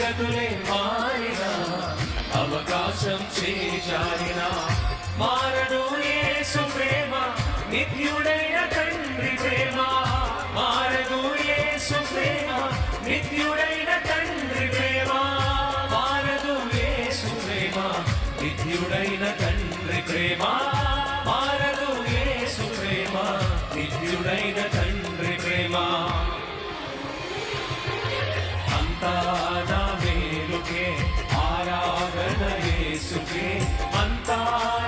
స్థితిగతులే మారినా అవకాశం చేజారినా మారడు యేసు ప్రేమ నిత్యుడైన తండ్రి ప్రేమ మారడు యేసు ప్రేమ నిత్యుడైన తండ్రి ప్రేమ మారదు యేసు ప్రేమ నిత్యుడైన తండ్రి ప్రేమ మారదు యేసు ప్రేమ నిత్యుడైన తండ్రి ప్రేమ అంతా నా మేలుకే ఆరాధన యేసుకే అంతా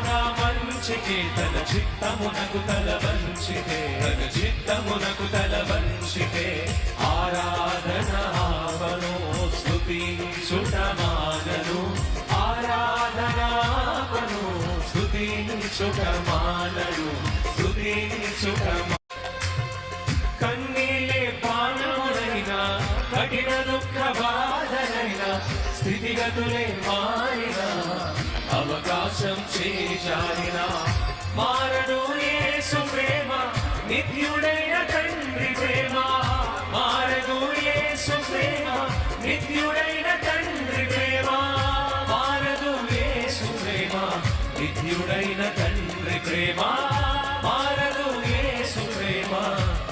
నా మంచికే తన చిత్తమునకు తల వంచితే తన చిత్తమునకు తల వంచితే ఆరాధన ఆపను స్తుతి సుటమానను ఆరాధన ఆపను స్తుతి సుటమానను స్తుతి సుటమా కన్నీలే పానమునైనా కఠిన దుఃఖ బాధనైనా స్థితిగతులే మారినా అవకాశం చేజారినా మారడు యేసు ప్రేమ నిత్యుడైన తండ్రి ప్రేమ మారడు యేసు ప్రేమ నిత్యుడైన తండ్రి ప్రేమ మారదు యేసు ప్రేమ నిత్యుడైన తండ్రి ప్రేమ మారదు యేసు ప్రేమ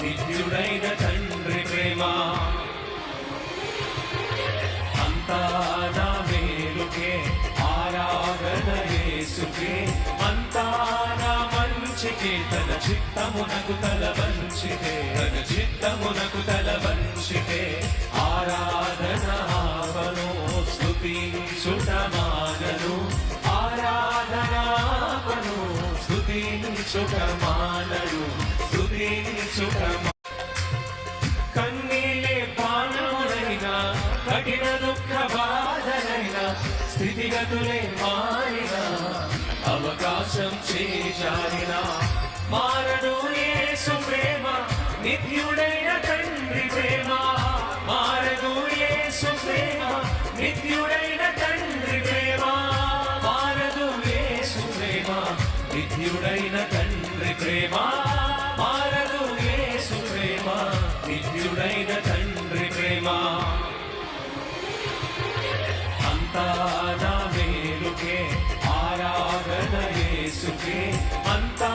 నిత్యుడైన తండ్రి ప్రేమ అంతా నా మేలుకే ఆరాధన యేసుకే అంతా నా మంచికే తన చిత్తమునకు తల వంచితే తన చిత్తమునకు తల వంచితే ఆరాధన ఆపను స్తుతి సుటమానను ఆరాధన ఆపను స్తుతి సుటమానను స్తుతి సుటమా కన్నీలే పానమునైనా కఠిన దుఃఖ బాధనైనా స్థితిగతులే మారినా అవకాశం చేజారినా మారడు యేసు ప్రేమ నిత్యుడైన తండ్రి ప్రేమ మారడు యేసు ప్రేమ నిత్యుడైన తండ్రి ప్రేమ మారదు యేసు ప్రేమ నిత్యుడైన తండ్రి ప్రేమ మారదు యేసు ప్రేమ నిత్యుడైన తండ్రి ప్రేమ అంతా నా మేలుకే ఆరాధన యేసుకే అంతా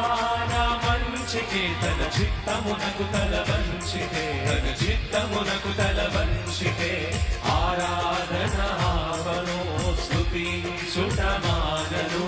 నా మంచికే తన చిత్తమునకు తల వంచితే తన చిత్తమునకు తల వంచితే ఆరాధన ఆపను స్తుతి సుటమానను